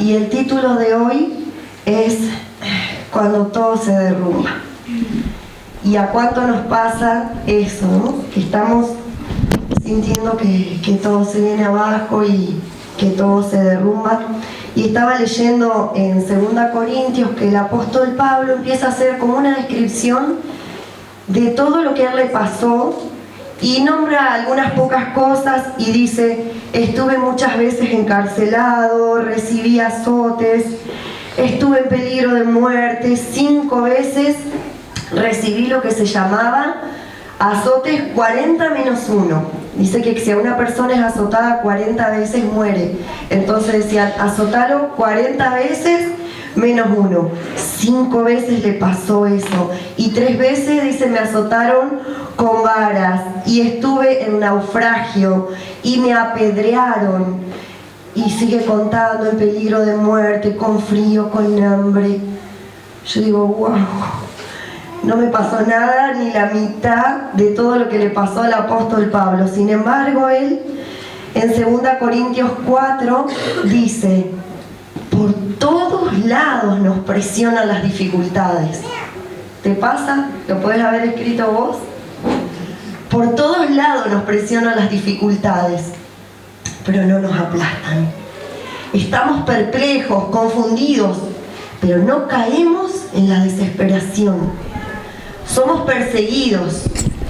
Y el título de hoy es Cuando todo se derrumba. ¿Y a cuánto nos pasa eso, no? Que estamos sintiendo que todo se viene abajo y que todo se derrumba. Y estaba leyendo en 2 Corintios que el apóstol Pablo empieza a hacer como una descripción de todo lo que a él le pasó y nombra algunas pocas cosas y dice: estuve muchas veces encarcelado, recibí azotes, estuve en peligro de muerte, 5 veces recibí lo que se llamaba azotes 40-1. Dice que si a una persona es azotada 40 veces muere. Entonces decían: azotalo 40 veces menos 1. 5 veces le pasó eso. Y 3 veces, dice, me azotaron con varas. Y estuve en naufragio. Y me apedrearon. Y sigue contando: en peligro de muerte, con frío, con hambre. Yo digo: wow. No me pasó nada, ni la mitad de todo lo que le pasó al apóstol Pablo. Sin embargo, él, en 2 Corintios 4, dice: por todos lados nos presionan las dificultades. ¿Te pasa? ¿Lo puedes haber escrito vos? Por todos lados nos presionan las dificultades, pero no nos aplastan. Estamos perplejos, confundidos, pero no caemos en la desesperación. Somos perseguidos,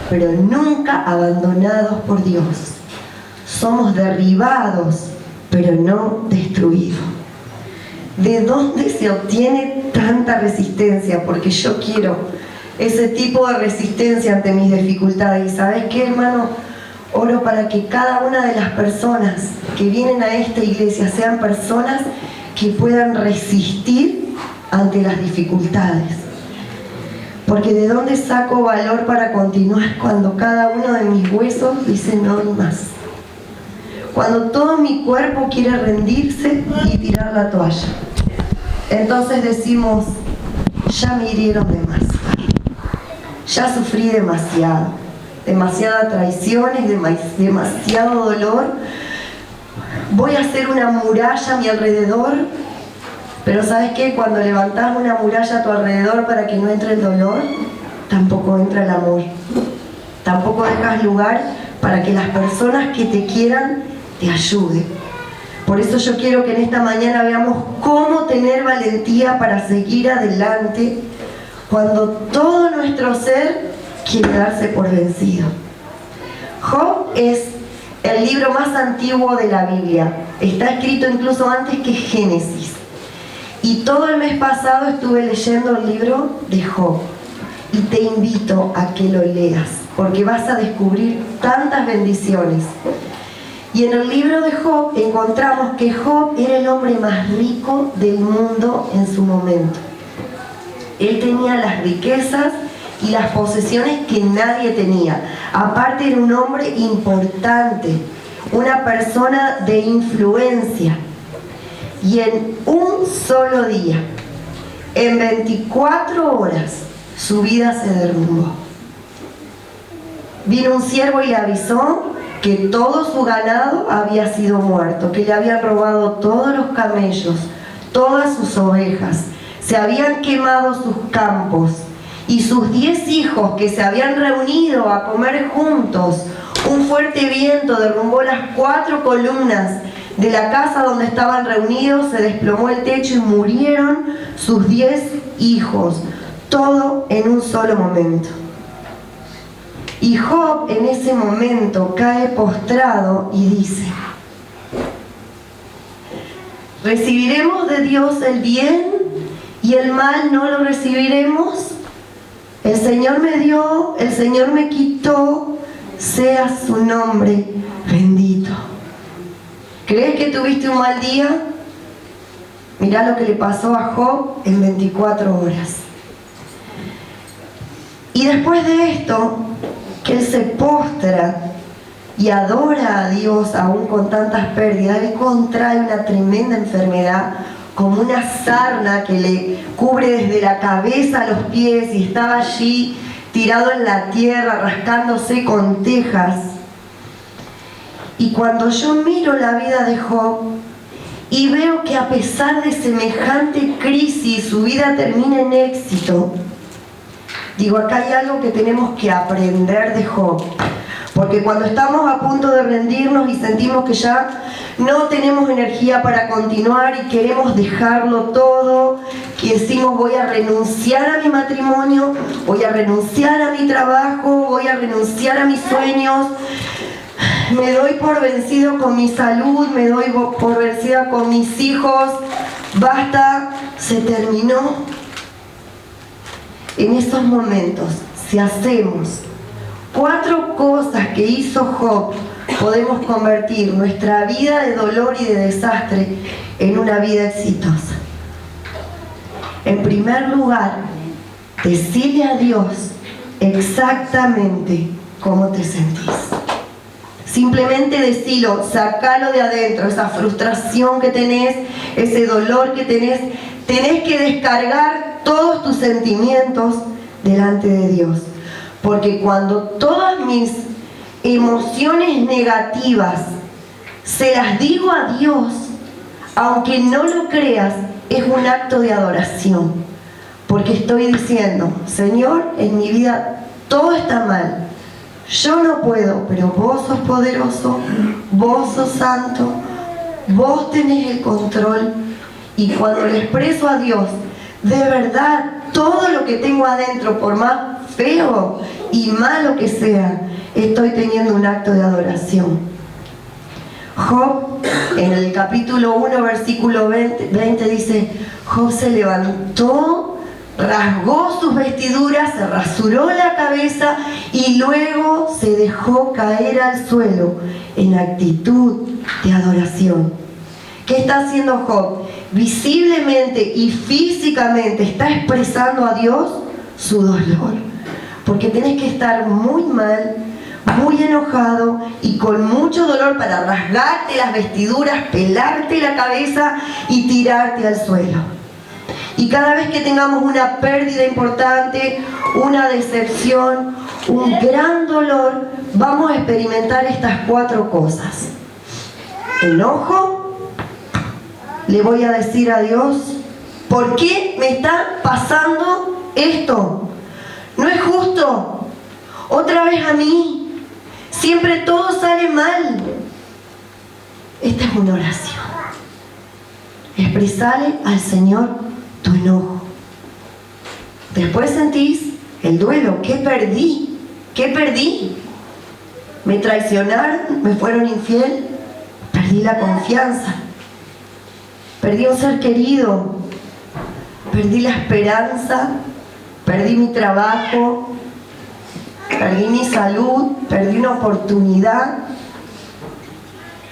pero nunca abandonados por Dios. Somos derribados, pero no destruidos. ¿De dónde se obtiene tanta resistencia? Porque yo quiero ese tipo de resistencia ante mis dificultades. ¿Y sabes qué, hermano? Oro para que cada una de las personas que vienen a esta iglesia sean personas que puedan resistir ante las dificultades. Porque ¿de dónde saco valor para continuar cuando cada uno de mis huesos dice no hay más? Cuando todo mi cuerpo quiere rendirse y tirar la toalla. Entonces decimos: ya me hirieron de más. Ya sufrí demasiado. Demasiadas traiciones, demasiado dolor. Voy a hacer una muralla a mi alrededor. Pero ¿sabes qué? Cuando levantás una muralla a tu alrededor para que no entre el dolor, tampoco entra el amor. Tampoco dejas lugar para que las personas que te quieran te ayuden. Por eso yo quiero que en esta mañana veamos cómo tener valentía para seguir adelante cuando todo nuestro ser quiere darse por vencido. Job es el libro más antiguo de la Biblia. Está escrito incluso antes que Génesis. Y todo el mes pasado estuve leyendo el libro de Job. Y te invito a que lo leas, porque vas a descubrir tantas bendiciones. Y en el libro de Job encontramos que Job era el hombre más rico del mundo en su momento. Él tenía las riquezas y las posesiones que nadie tenía. Aparte, era un hombre importante, una persona de influencia. Y en un solo día, en 24 horas, su vida se derrumbó. Vino un siervo y le avisó que todo su ganado había sido muerto, que le habían robado todos los camellos, todas sus ovejas, se habían quemado sus campos, y sus 10 hijos que se habían reunido a comer juntos, un fuerte viento derrumbó las 4 columnas de la casa donde estaban reunidos, se desplomó el techo y murieron sus 10 hijos, todo en un solo momento. Y Job en ese momento cae postrado y dice: ¿recibiremos de Dios el bien y el mal no lo recibiremos? El Señor me dio, el Señor me quitó, sea su nombre bendito. ¿Crees que tuviste un mal día? Mirá lo que le pasó a Job en 24 horas. Y después de esto, que él se postra y adora a Dios aún con tantas pérdidas, él contrae una tremenda enfermedad, como una sarna que le cubre desde la cabeza a los pies, y estaba allí tirado en la tierra, rascándose con tejas. Y cuando yo miro la vida de Job y veo que a pesar de semejante crisis su vida termina en éxito, digo, acá hay algo que tenemos que aprender de Job. Porque cuando estamos a punto de rendirnos y sentimos que ya no tenemos energía para continuar y queremos dejarlo todo, que decimos voy a renunciar a mi matrimonio, voy a renunciar a mi trabajo, voy a renunciar a mis sueños, me doy por vencido con mi salud, me doy por vencida con mis hijos, basta, se terminó. En esos momentos, si hacemos 4 cosas que hizo Job, podemos convertir nuestra vida de dolor y de desastre en una vida exitosa. En primer lugar, decirle a Dios exactamente cómo te sentís. Simplemente decilo, sacalo de adentro, esa frustración que tenés, ese dolor que tenés. Tenés que descargar todos tus sentimientos delante de Dios. Porque cuando todas mis emociones negativas se las digo a Dios, aunque no lo creas, es un acto de adoración. Porque estoy diciendo, Señor, en mi vida todo está mal. Yo no puedo, pero vos sos poderoso, vos sos santo, vos tenés el control. Y cuando le expreso a Dios, de verdad, todo lo que tengo adentro, por más feo y malo que sea, estoy teniendo un acto de adoración. Job, en el capítulo 1, versículo 20 dice, Job se levantó, rasgó sus vestiduras, se rasuró la cabeza y luego se dejó caer al suelo en actitud de adoración. ¿Qué está haciendo Job? Visiblemente y físicamente está expresando a Dios su dolor. Porque tenés que estar muy mal, muy enojado y con mucho dolor para rasgarte las vestiduras, pelarte la cabeza y tirarte al suelo. Y cada vez que tengamos una pérdida importante, una decepción, un gran dolor, vamos a experimentar estas 4 cosas. Enojo. Le voy a decir a Dios, ¿por qué me está pasando esto? No es justo. Otra vez a mí. Siempre todo sale mal. Esta es una oración. Expresarle al Señor tu enojo. Después sentís el duelo. ¿Qué perdí? ¿Qué perdí? ¿Me traicionaron? ¿Me fueron infiel? Perdí la confianza. Perdí un ser querido, perdí la esperanza, perdí mi trabajo, perdí mi salud, perdí una oportunidad.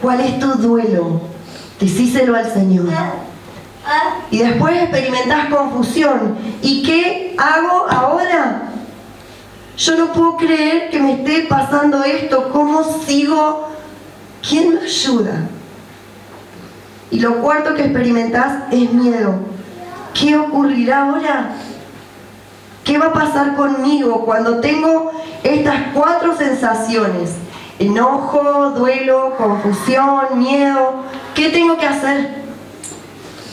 ¿Cuál es tu duelo? Decíselo al Señor. Y después experimentás confusión. ¿Y qué hago ahora? Yo no puedo creer que me esté pasando esto. ¿Cómo sigo? ¿Quién me ayuda? Y lo cuarto que experimentás es miedo. ¿Qué ocurrirá ahora? ¿Qué va a pasar conmigo cuando tengo estas 4 sensaciones? Enojo, duelo, confusión, miedo. ¿Qué tengo que hacer?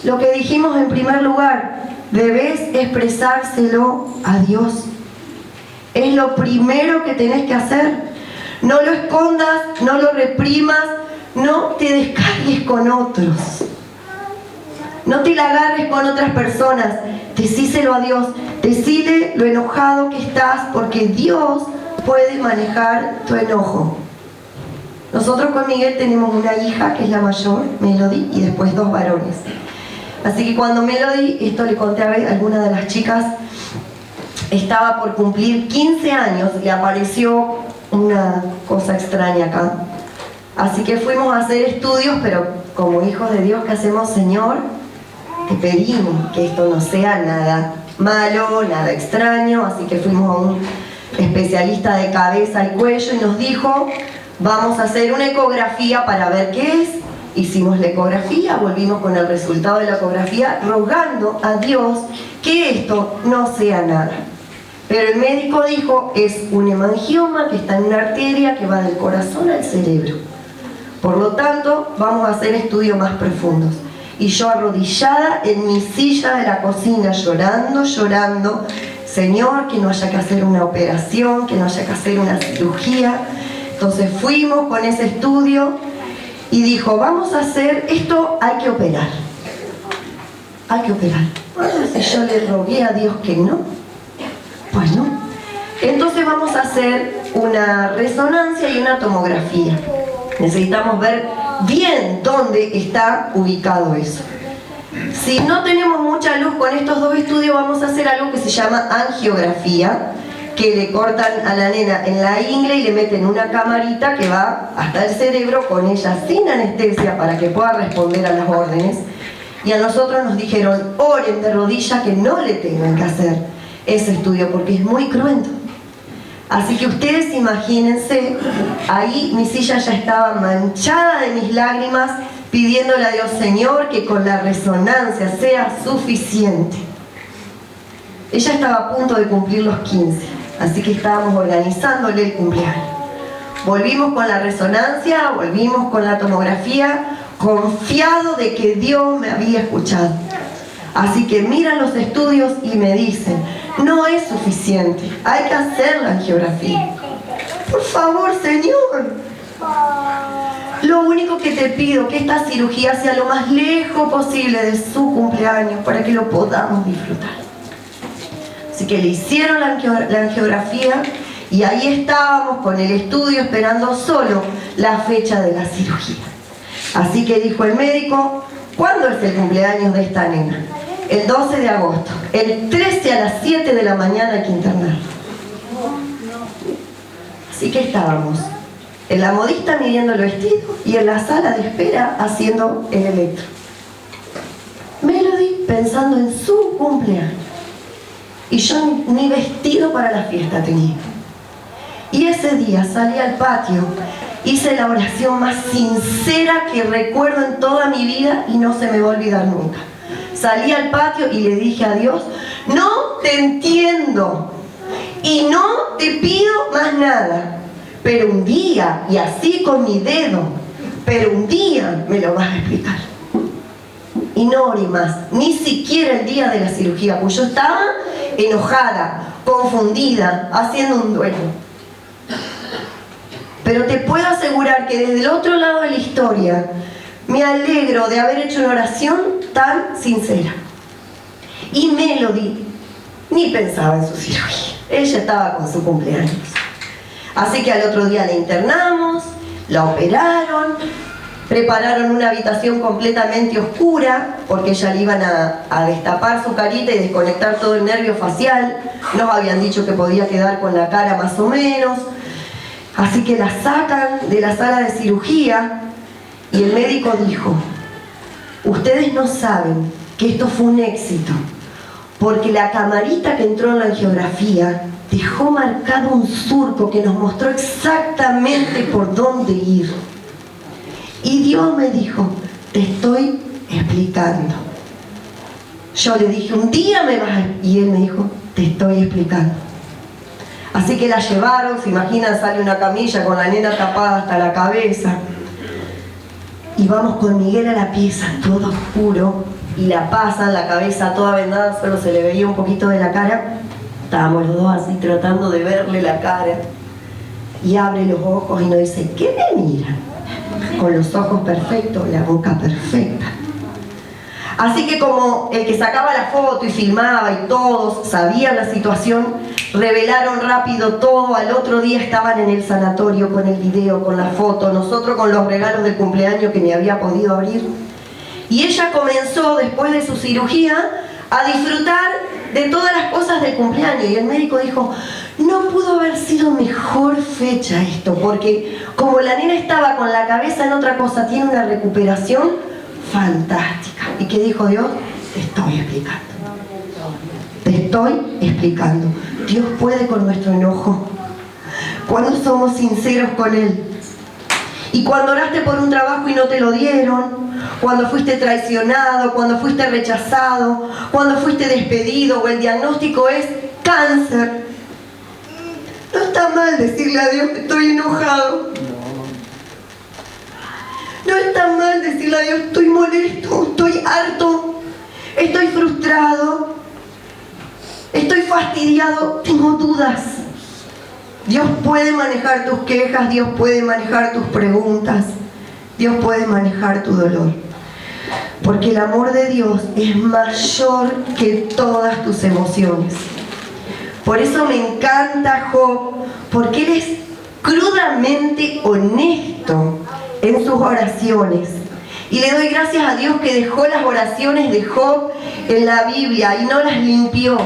Lo que dijimos en primer lugar, debes expresárselo a Dios. Es lo primero que tenés que hacer. No lo escondas, no lo reprimas, no te descargues con otros. No te la agarres con otras personas. Decíselo a Dios. Decile lo enojado que estás, porque Dios puede manejar tu enojo. Nosotros con Miguel tenemos una hija que es la mayor, Melody, y después 2 varones. Así que cuando Melody, esto le conté a alguna de las chicas, estaba por cumplir 15 años, le apareció una cosa extraña acá. Así que fuimos a hacer estudios, pero como hijos de Dios, ¿qué hacemos, Señor? Te pedimos que esto no sea nada malo, nada extraño. Así que fuimos a un especialista de cabeza y cuello y nos dijo, vamos a hacer una ecografía para ver qué es. Hicimos la ecografía, volvimos con el resultado de la ecografía, rogando a Dios que esto no sea nada. Pero el médico dijo, es un hemangioma que está en una arteria que va del corazón al cerebro. Por lo tanto, vamos a hacer estudios más profundos. y yo arrodillada en mi silla de la cocina, llorando, Señor, que no haya que hacer una operación, que no haya que hacer una cirugía. Entonces fuimos con ese estudio y dijo, vamos a hacer esto, hay que operar. Hay que operar. Bueno, si yo le rogué a Dios que no, pues no. Entonces vamos a hacer una resonancia y una tomografía. Necesitamos ver bien dónde está ubicado eso. Si no tenemos mucha luz con estos dos estudios, vamos a hacer algo que se llama angiografía, que le cortan a la nena en la ingle y le meten una camarita que va hasta el cerebro con ella sin anestesia para que pueda responder a las órdenes. Y a nosotros nos dijeron, oren de rodillas que no le tengan que hacer ese estudio porque es muy cruento. Así que ustedes imagínense, ahí mi silla ya estaba manchada de mis lágrimas, pidiéndole a Dios, Señor, que con la resonancia sea suficiente. Ella estaba a punto de cumplir los 15, así que estábamos organizándole el cumpleaños. Volvimos con la resonancia, volvimos con la tomografía, confiado de que Dios me había escuchado. Así que miran los estudios y me dicen, no es suficiente, hay que hacer la angiografía. Por favor, Señor, lo único que te pido, que esta cirugía sea lo más lejos posible de su cumpleaños para que lo podamos disfrutar. Así que le hicieron la angiografía y ahí estábamos con el estudio esperando solo la fecha de la cirugía. Así que dijo el médico, ¿cuándo es el cumpleaños de esta nena? El 12 de agosto. El 13 a las 7 de la mañana hay que internarla. Así que estábamos en la modista midiendo el vestido y en la sala de espera haciendo el electro. Melody pensando en su cumpleaños. Y yo ni vestido para la fiesta tenía. Y ese día salí al patio, hice la oración más sincera que recuerdo en toda mi vida y no se me va a olvidar nunca. Salí al patio y le dije a Dios, no te entiendo y no te pido más nada, pero un día, y así con mi dedo, pero un día me lo vas a explicar. Y no oré más, ni siquiera el día de la cirugía, pues yo estaba enojada, confundida, haciendo un duelo. Pero te puedo asegurar que desde el otro lado de la historia me alegro de haber hecho una oración tan sincera. Y Melody ni pensaba en su cirugía, ella estaba con su cumpleaños. Así que al otro día la internamos, la operaron, prepararon una habitación completamente oscura porque ya le iban a destapar su carita y desconectar todo el nervio facial. Nos habían dicho que podía quedar con la cara más o menos. Así que la sacan de la sala de cirugía y el médico dijo, ustedes no saben que esto fue un éxito porque la camarita que entró en la angiografía dejó marcado un surco que nos mostró exactamente por dónde ir. Y Dios me dijo, te estoy explicando. Yo le dije, un día me vas a... Y él me dijo, te estoy explicando. Así que la llevaron, se imaginan, sale una camilla con la nena tapada hasta la cabeza. Y vamos con Miguel a la pieza, todo oscuro, y la pasan, la cabeza toda vendada, solo se le veía un poquito de la cara. Estábamos los dos así tratando de verle la cara. Y abre los ojos y nos dice, ¿qué me mira? Con los ojos perfectos, la boca perfecta. Así que como el que sacaba la foto y filmaba y todos sabían la situación, revelaron rápido todo. Al otro día estaban en el sanatorio con el video, con la foto, nosotros con los regalos del cumpleaños que ni había podido abrir. Y ella comenzó, después de su cirugía, a disfrutar de todas las cosas del cumpleaños. Y el médico dijo, no pudo haber sido mejor fecha esto, porque como la nena estaba con la cabeza en otra cosa, tiene una recuperación fantástica. ¿Y qué dijo Dios? Te estoy explicando. Te estoy explicando. Dios puede con nuestro enojo, cuando somos sinceros con Él. Y cuando oraste por un trabajo y no te lo dieron, cuando fuiste traicionado, cuando fuiste rechazado, cuando fuiste despedido o el diagnóstico es cáncer. No está mal decirle a Dios que estoy enojado. No está mal decirle a Dios, estoy molesto, estoy harto, estoy frustrado, estoy fastidiado, tengo dudas. Dios puede manejar tus quejas, Dios puede manejar tus preguntas, Dios puede manejar tu dolor. Porque el amor de Dios es mayor que todas tus emociones. Por eso me encanta Job, porque él es crudamente honesto en sus oraciones. Y le doy gracias a Dios que dejó las oraciones de Job en la Biblia y no las limpió.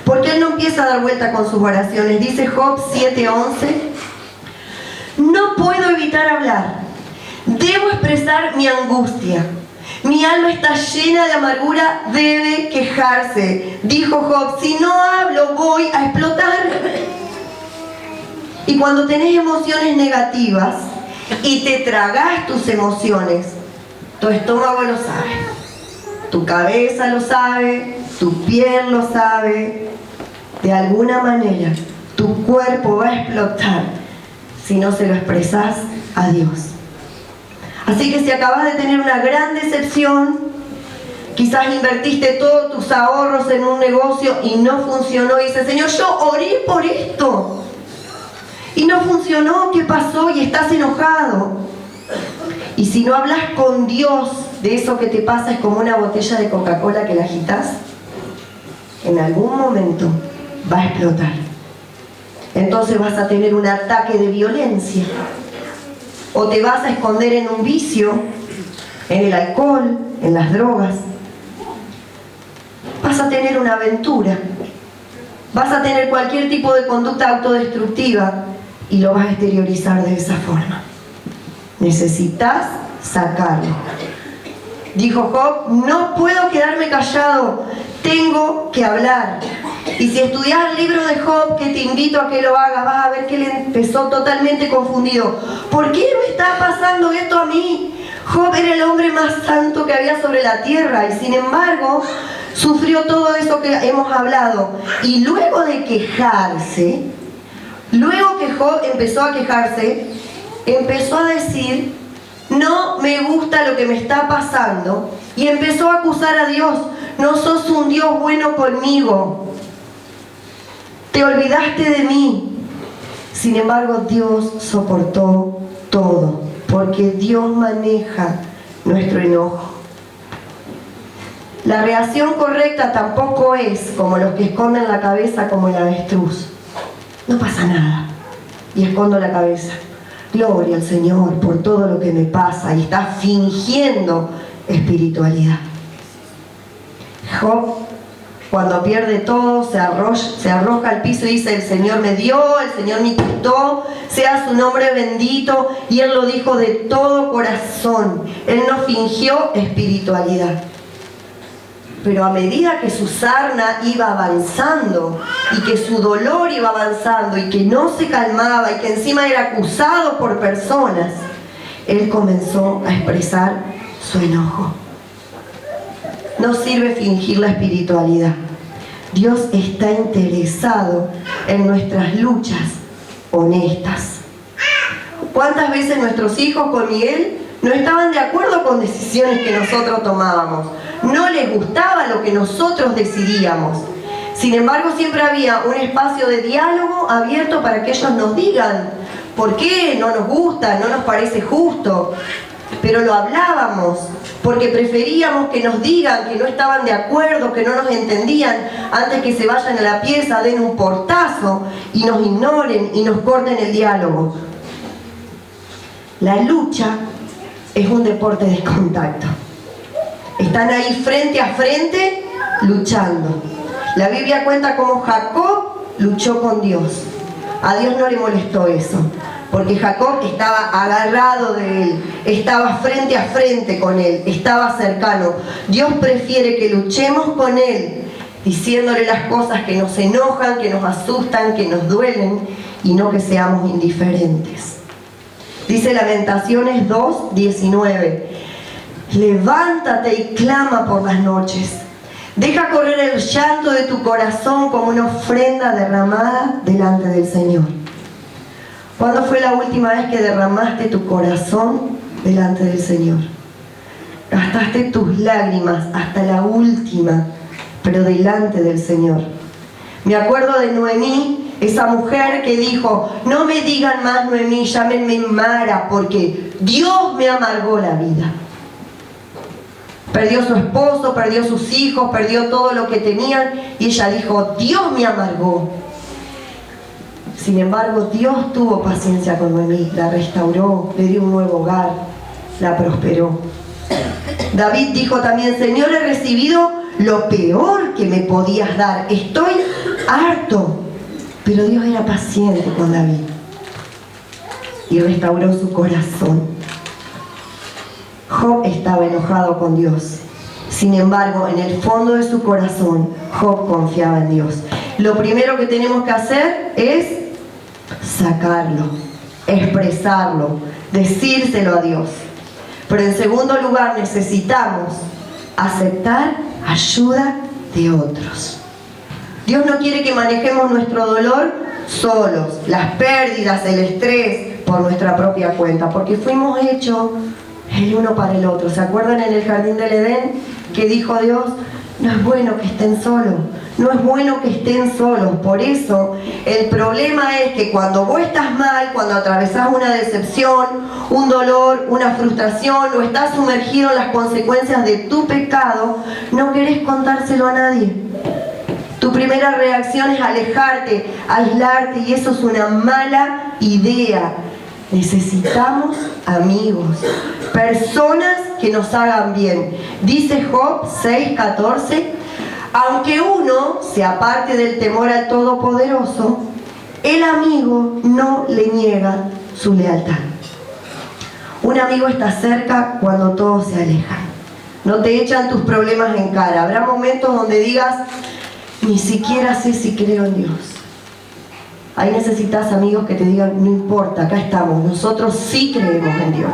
Porque él no empieza a dar vuelta con sus oraciones. Dice Job 7:11: no puedo evitar hablar. Debo expresar mi angustia. Mi alma está llena de amargura, debe quejarse. Dijo Job, si no hablo voy a explotar. Y cuando tenés emociones negativas y te tragás tus emociones, tu estómago lo sabe, tu cabeza lo sabe, tu piel lo sabe. De alguna manera, tu cuerpo va a explotar si no se lo expresás a Dios. Así que si acabas de tener una gran decepción, quizás invertiste todos tus ahorros en un negocio y no funcionó, y dices, Señor, yo oré por esto y no funcionó, ¿qué pasó? Y estás enojado. Y si no hablas con Dios de eso que te pasa, es como una botella de Coca-Cola que la agitas, en algún momento va a explotar. Entonces vas a tener un ataque de violencia. O te vas a esconder en un vicio, en el alcohol, en las drogas. Vas a tener una aventura. Vas a tener cualquier tipo de conducta autodestructiva y lo vas a exteriorizar de esa forma. Necesitas sacarlo. Dijo Job, no puedo quedarme callado, tengo que hablar. Y si estudias el libro de Job, que te invito a que lo hagas, vas a ver que él empezó totalmente confundido. ¿Por qué me está pasando esto a mí? Job era el hombre más santo que había sobre la tierra y sin embargo sufrió todo eso que hemos hablado. Y luego de quejarse, luego que Job empezó a quejarse, empezó a decir, no me gusta lo que me está pasando, y empezó a acusar a Dios, no sos un Dios bueno conmigo. Te olvidaste de mí. Sin embargo, Dios soportó todo, porque Dios maneja nuestro enojo. La reacción correcta tampoco es como los que esconden la cabeza como el avestruz. No pasa nada. Y escondo la cabeza. Gloria al Señor por todo lo que me pasa. Y está fingiendo espiritualidad. Job, cuando pierde todo, se arroja al piso y dice, el Señor me dio, el Señor me quitó, sea su nombre bendito. Y él lo dijo de todo corazón. Él no fingió espiritualidad. Pero a medida que su sarna iba avanzando y que su dolor iba avanzando y que no se calmaba y que encima era acusado por personas, él comenzó a expresar su enojo. No sirve fingir la espiritualidad. Dios está interesado en nuestras luchas honestas. ¿Cuántas veces nuestros hijos con Miguel no estaban de acuerdo con decisiones que nosotros tomábamos? No les gustaba lo que nosotros decidíamos. Sin embargo, siempre había un espacio de diálogo abierto para que ellos nos digan por qué no nos gusta, no nos parece justo. Pero lo hablábamos, porque preferíamos que nos digan que no estaban de acuerdo, que no nos entendían, antes que se vayan a la pieza, den un portazo y nos ignoren y nos corten el diálogo. La lucha es un deporte de contacto. Están ahí frente a frente luchando. La Biblia cuenta cómo Jacob luchó con Dios. A Dios no le molestó eso, porque Jacob estaba agarrado de él, estaba frente a frente con él, estaba cercano. Dios prefiere que luchemos con él, diciéndole las cosas que nos enojan, que nos asustan, que nos duelen, y no que seamos indiferentes. Dice Lamentaciones 2:19. Levántate y clama por las noches. Deja correr el llanto de tu corazón como una ofrenda derramada delante del Señor. ¿Cuándo fue la última vez que derramaste tu corazón delante del Señor. Gastaste tus lágrimas hasta la última, pero delante del Señor. Me acuerdo de Noemí, esa mujer que dijo: no me digan más Noemí, llámenme Mara, porque Dios me amargó la vida. Perdió su esposo, perdió sus hijos, perdió todo lo que tenían, y ella dijo: Dios me amargó. Sin embargo, Dios tuvo paciencia con Noemí, la restauró, le dio un nuevo hogar, la prosperó. David dijo también: Señor, he recibido lo peor que me podías dar, estoy harto. Pero Dios era paciente con David y restauró su corazón. Job estaba enojado con Dios. Sin embargo, en el fondo de su corazón, Job confiaba en Dios. Lo primero que tenemos que hacer es sacarlo, expresarlo, decírselo a Dios. Pero en segundo lugar, necesitamos aceptar ayuda de otros. Dios no quiere que manejemos nuestro dolor solos, las pérdidas, el estrés, por nuestra propia cuenta, porque fuimos hechos el uno para el otro. ¿Se acuerdan en el jardín del Edén que dijo Dios? No es bueno que estén solos, no es bueno que estén solos. Por eso el problema es que cuando vos estás mal, cuando atravesás una decepción, un dolor, una frustración, o estás sumergido en las consecuencias de tu pecado, no querés contárselo a nadie. Tu primera reacción es alejarte, aislarte, y eso es una mala idea. Necesitamos amigos, personas que nos hagan bien. Dice Job 6:14: aunque uno se aparte del temor al Todopoderoso, el amigo no le niega su lealtad. Un amigo está cerca cuando todos se alejan. No te echan tus problemas en cara. Habrá momentos donde digas: ni siquiera sé si creo en Dios. Ahí necesitas amigos que te digan: no importa, acá estamos, nosotros sí creemos en Dios.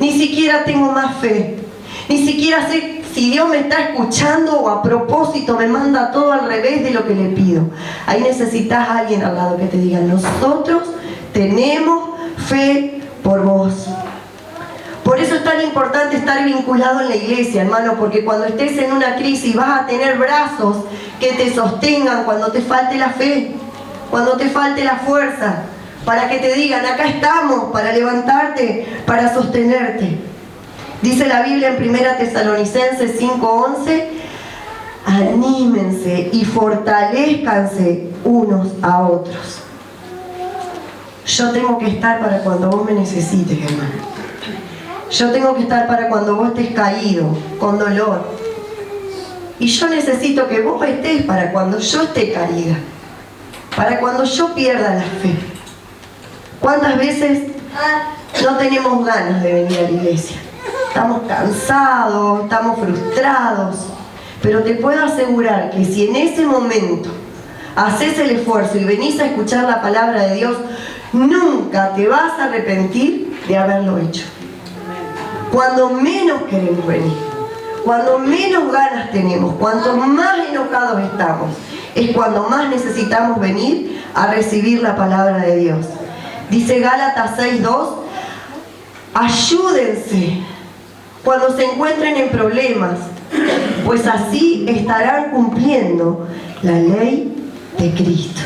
Ni siquiera tengo más fe, ni siquiera sé si Dios me está escuchando o a propósito me manda todo al revés de lo que le pido. Ahí necesitas a alguien al lado que te diga: nosotros tenemos fe por vos. Por eso es tan importante estar vinculado en la iglesia, hermano, porque cuando estés en una crisis vas a tener brazos que te sostengan cuando te falte la fe, cuando te falte la fuerza, para que te digan: acá estamos, para levantarte, para sostenerte. Dice la Biblia en 1 Tesalonicenses 5:11: anímense y fortalezcanse unos a otros. Yo tengo que estar para cuando vos me necesites, hermano. Yo tengo que estar para cuando vos estés caído, con dolor. Y yo necesito que vos estés para cuando yo esté caída, para cuando yo pierda la fe. ¿Cuántas veces no tenemos ganas de venir a la iglesia? Estamos cansados, estamos frustrados. Pero te puedo asegurar que si en ese momento haces el esfuerzo y venís a escuchar la palabra de Dios, nunca te vas a arrepentir de haberlo hecho. Cuando menos queremos venir, cuando menos ganas tenemos, cuanto más enojados estamos, es cuando más necesitamos venir a recibir la palabra de Dios. Dice Gálatas 6:2: ayúdense cuando se encuentren en problemas, pues así estarán cumpliendo la ley de Cristo.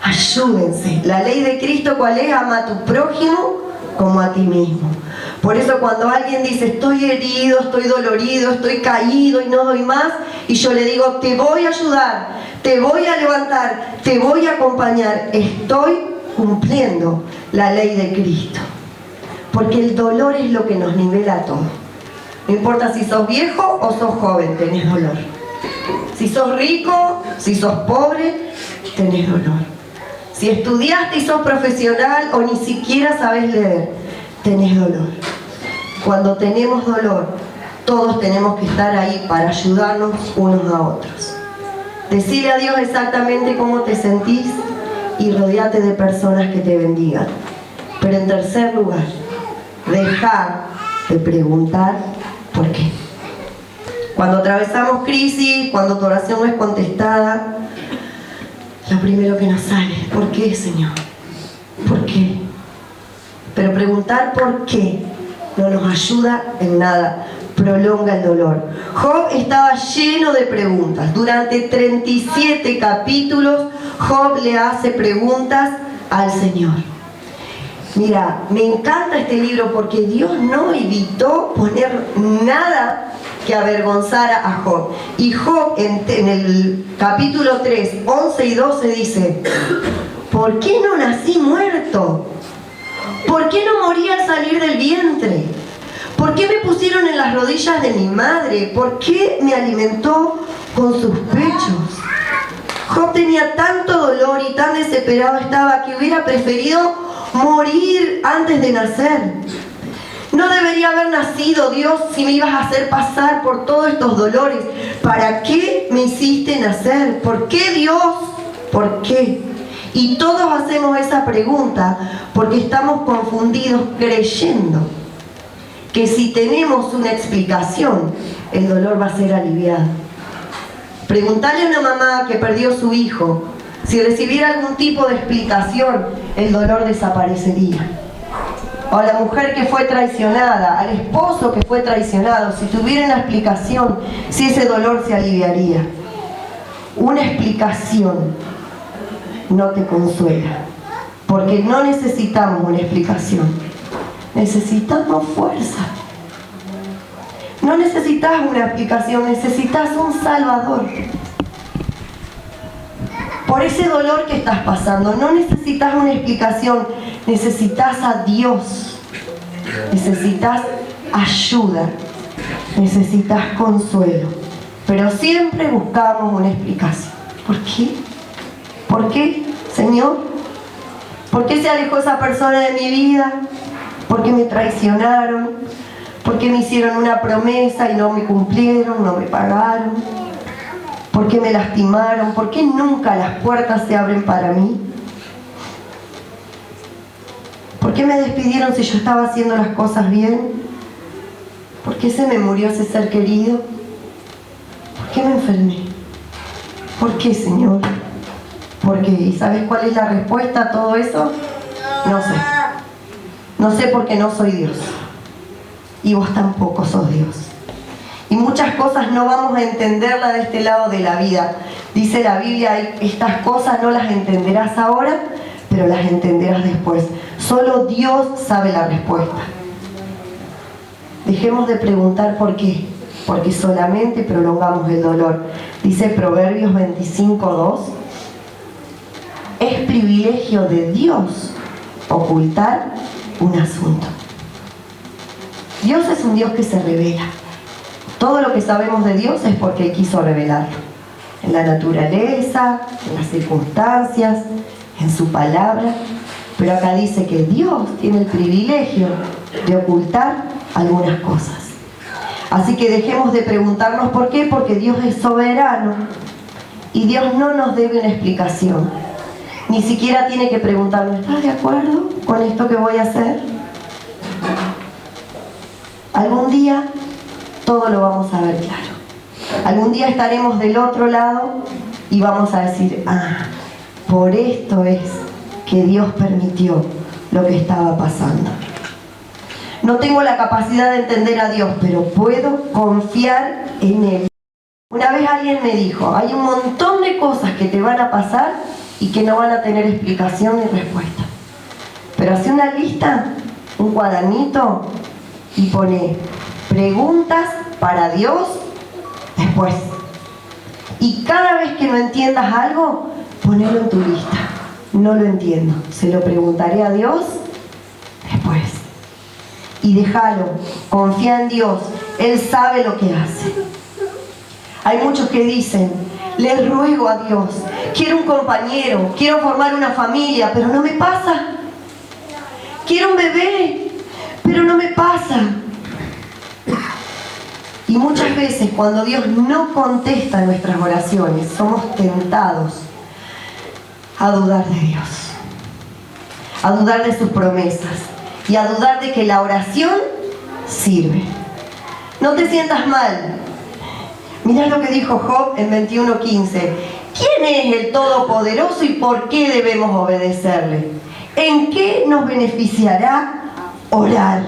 Ayúdense. La ley de Cristo, ¿cuál es? Ama a tu prójimo como a ti mismo. Por eso cuando alguien dice: estoy herido, estoy dolorido, estoy caído y no doy más, y yo le digo: te voy a ayudar, te voy a levantar, te voy a acompañar, estoy cumpliendo la ley de Cristo. Porque el dolor es lo que nos nivela a todos. No importa si sos viejo o sos joven, tenés dolor. Si sos rico, si sos pobre, tenés dolor. Si estudiaste y sos profesional o ni siquiera sabés leer, tenés dolor. Cuando tenemos dolor, todos tenemos que estar ahí para ayudarnos unos a otros. Decile a Dios exactamente cómo te sentís y rodeate de personas que te bendigan. Pero en tercer lugar, dejar de preguntar por qué. Cuando atravesamos crisis, cuando tu oración no es contestada, lo primero que nos sale: ¿por qué, Señor? ¿Por qué? Pero preguntar por qué no nos ayuda en nada, prolonga el dolor. Job estaba lleno de preguntas. Durante 37 capítulos, Job le hace preguntas al Señor. Mira, me encanta este libro porque Dios no evitó poner nada que avergonzara a Job. Y Job en el capítulo 3, 11 y 12 dice: ¿por qué no nací muerto? ¿Por qué no morí al salir del vientre? ¿Por qué me pusieron en las rodillas de mi madre? ¿Por qué me alimentó con sus pechos? Job tenía tanto dolor y tan desesperado estaba que hubiera preferido morir antes de nacer. No debería haber nacido, Dios, si me ibas a hacer pasar por todos estos dolores. ¿Para qué me hiciste nacer? ¿Por qué, Dios? ¿Por qué? Y todos hacemos esa pregunta porque estamos confundidos creyendo que si tenemos una explicación, el dolor va a ser aliviado. Preguntarle a una mamá que perdió su hijo, si recibiera algún tipo de explicación, el dolor desaparecería. O a la mujer que fue traicionada, al esposo que fue traicionado, si tuviera una explicación, si ese dolor se aliviaría. Una explicación no te consuela, porque no necesitamos una explicación, necesitamos fuerza. No necesitas una explicación, necesitas un Salvador. Por ese dolor que estás pasando, no necesitas una explicación, necesitas a Dios, necesitas ayuda, necesitas consuelo, pero siempre buscamos una explicación. ¿Por qué? ¿Por qué, Señor? ¿Por qué se alejó esa persona de mi vida? ¿Por qué me traicionaron? ¿Por qué me hicieron una promesa y no me cumplieron, no me pagaron? ¿Por qué me lastimaron? ¿Por qué nunca las puertas se abren para mí? ¿Por qué me despidieron si yo estaba haciendo las cosas bien? ¿Por qué se me murió ese ser querido? ¿Por qué me enfermé? ¿Por qué, Señor? ¿Por qué? ¿Y sabes cuál es la respuesta a todo eso? No sé. No sé porque no soy Dios. Y vos tampoco sos Dios. Y muchas cosas no vamos a entenderlas de este lado de la vida. Dice la Biblia, estas cosas no las entenderás ahora, pero las entenderás después. Solo Dios sabe la respuesta. Dejemos de preguntar por qué, porque solamente prolongamos el dolor. Dice Proverbios 25:2, es privilegio de Dios ocultar un asunto. Dios es un Dios que se revela. Todo lo que sabemos de Dios es porque Él quiso revelarlo. En la naturaleza, en las circunstancias, en su palabra. Pero acá dice que Dios tiene el privilegio de ocultar algunas cosas. Así que dejemos de preguntarnos por qué, porque Dios es soberano. Y Dios no nos debe una explicación. Ni siquiera tiene que preguntarnos, ¿estás de acuerdo con esto que voy a hacer? Algún día todo lo vamos a ver claro. Algún día estaremos del otro lado y vamos a decir, por esto es que Dios permitió lo que estaba pasando. No tengo la capacidad de entender a Dios, pero puedo confiar en Él. Una vez alguien me dijo, hay un montón de cosas que te van a pasar y que no van a tener explicación ni respuesta. Pero hace una lista, un cuadernito y pone preguntas para Dios después. Y cada vez que no entiendas algo, ponelo en tu lista. No lo entiendo, se lo preguntaré a Dios después. Y déjalo, confía en Dios, Él sabe lo que hace. Hay muchos que dicen, les ruego a Dios, quiero un compañero, quiero formar una familia, pero no me pasa. Quiero un bebé, pero no me pasa. Y muchas veces cuando Dios no contesta nuestras oraciones, somos tentados a dudar de Dios, a dudar de sus promesas y a dudar de que la oración sirve. No te sientas mal. Mirá lo que dijo Job en 21:15. ¿Quién es el Todopoderoso y por qué debemos obedecerle? ¿En qué nos beneficiará orar?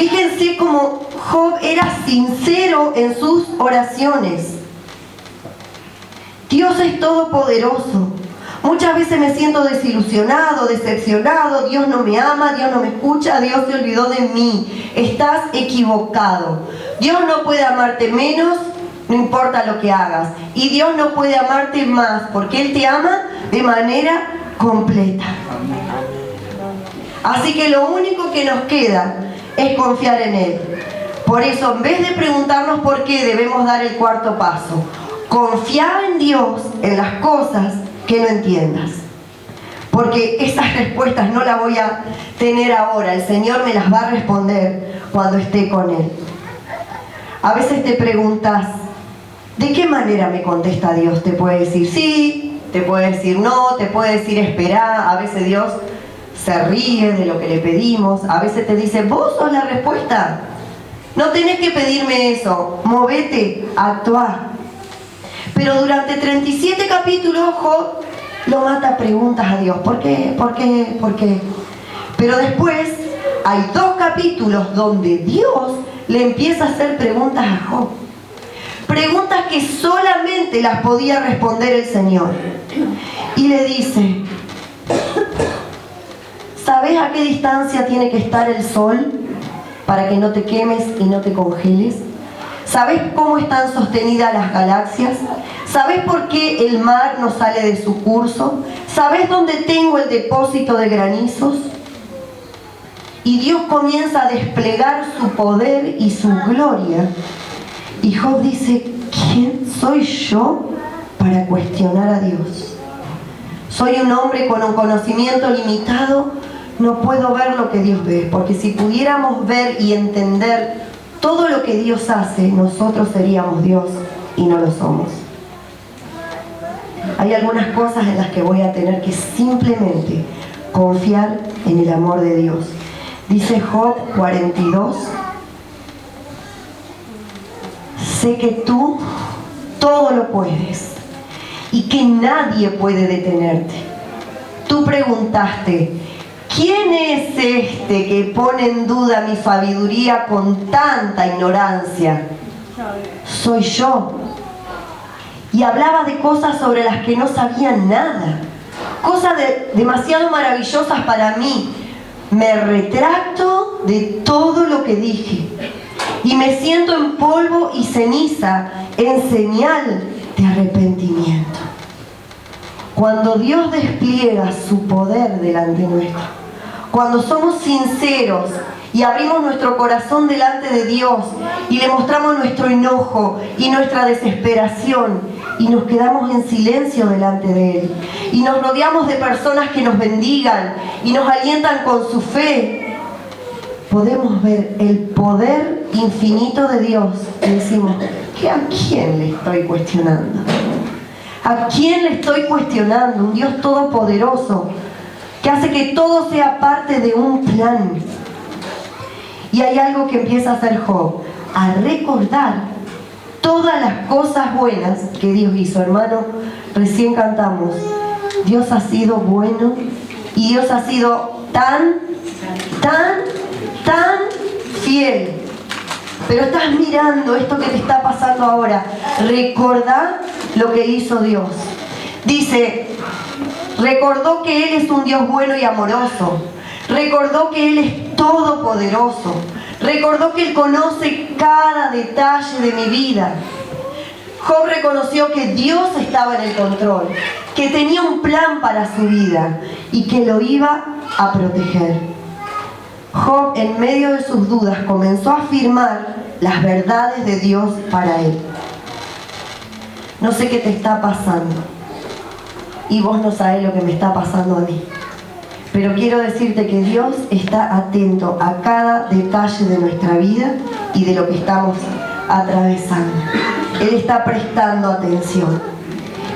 Fíjense cómo Job era sincero en sus oraciones. Dios es todopoderoso. Muchas veces me siento desilusionado, decepcionado, Dios no me ama, Dios no me escucha, Dios se olvidó de mí. Estás equivocado. Dios no puede amarte menos, no importa lo que hagas. Y Dios no puede amarte más, porque Él te ama de manera completa. Así que lo único que nos queda es confiar en Él. Por eso, en vez de preguntarnos por qué, debemos dar el cuarto paso. Confiar en Dios en las cosas que no entiendas. Porque esas respuestas no las voy a tener ahora. El Señor me las va a responder cuando esté con Él. A veces te preguntas, ¿de qué manera me contesta Dios? Te puede decir sí, te puede decir no, te puede decir esperá. A veces Dios se ríe de lo que le pedimos. A veces te dice, vos sos la respuesta. No tenés que pedirme eso. Movete, actúa. Pero durante 37 capítulos Job lo mata a preguntas a Dios. ¿Por qué? ¿Por qué? ¿Por qué? Pero después hay 2 capítulos donde Dios le empieza a hacer preguntas a Job. Preguntas que solamente las podía responder el Señor. Y le dice, ¿sabes a qué distancia tiene que estar el sol para que no te quemes y no te congeles? ¿Sabes cómo están sostenidas las galaxias? ¿Sabes por qué el mar no sale de su curso? ¿Sabes dónde tengo el depósito de granizos? Y Dios comienza a desplegar su poder y su gloria. Y Job dice, ¿quién soy yo para cuestionar a Dios? Soy un hombre con un conocimiento limitado, no puedo ver lo que Dios ve, porque si pudiéramos ver y entender todo lo que Dios hace, nosotros seríamos Dios y no lo somos. Hay algunas cosas en las que voy a tener que simplemente confiar en el amor de Dios. Dice Job 42, sé que tú todo lo puedes y que nadie puede detenerte. Tú preguntaste, ¿quién es este que pone en duda mi sabiduría con tanta ignorancia? Soy yo. Y hablaba de cosas sobre las que no sabía nada. Cosas demasiado maravillosas para mí. Me retracto de todo lo que dije. Y me siento en polvo y ceniza en señal de arrepentimiento. Cuando Dios despliega su poder delante nuestro, cuando somos sinceros y abrimos nuestro corazón delante de Dios y le mostramos nuestro enojo y nuestra desesperación y nos quedamos en silencio delante de Él y nos rodeamos de personas que nos bendigan y nos alientan con su fe, podemos ver el poder infinito de Dios y decimos, ¿a quién le estoy cuestionando? ¿A quién le estoy cuestionando? Un Dios todopoderoso que hace que todo sea parte de un plan. Y hay algo que empieza a hacer Job, a recordar todas las cosas buenas que Dios hizo. Hermano, recién cantamos, Dios ha sido bueno y Dios ha sido tan fiel. Pero estás mirando esto que te está pasando ahora. Recordá lo que hizo Dios. Dice, recordó que Él es un Dios bueno y amoroso. Recordó que Él es todopoderoso. Recordó que Él conoce cada detalle de mi vida. Job reconoció que Dios estaba en el control, que tenía un plan para su vida y que lo iba a proteger. Job, en medio de sus dudas, comenzó a afirmar las verdades de Dios para él. No sé qué te está pasando y vos no sabés lo que me está pasando a mí. Pero quiero decirte que Dios está atento a cada detalle de nuestra vida y de lo que estamos atravesando. Él está prestando atención.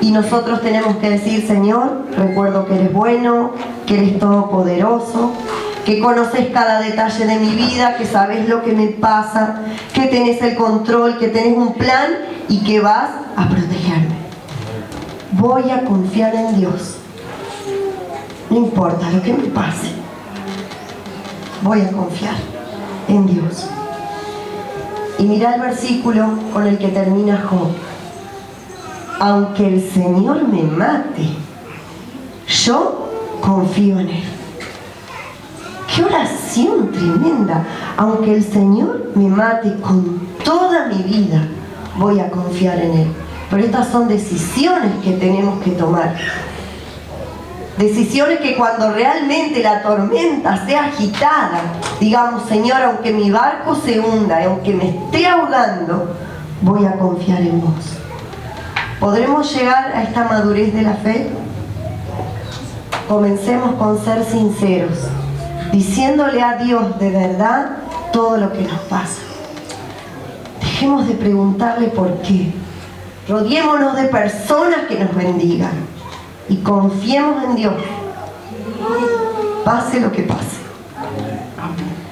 Y nosotros tenemos que decir, Señor, recuerdo que eres bueno, que eres todopoderoso, que conoces cada detalle de mi vida, que sabes lo que me pasa, que tenés el control, que tenés un plan y que vas a protegerme. Voy a confiar en Dios. No importa lo que me pase. Voy a confiar. en Dios. Y mira el versículo con el que termina Job. Aunque el Señor me mate, yo confío en Él. ¡Qué oración tremenda! Aunque el Señor me mate, con toda mi vida voy a confiar en Él. Pero estas son decisiones que tenemos que tomar. Decisiones que cuando realmente la tormenta sea agitada, digamos, Señor, aunque mi barco se hunda, aunque me esté ahogando, voy a confiar en vos. ¿Podremos llegar a esta madurez de la fe? Comencemos con ser sinceros, diciéndole a Dios de verdad todo lo que nos pasa. Dejemos de preguntarle por qué. Rodeémonos de personas que nos bendigan y confiemos en Dios, pase lo que pase.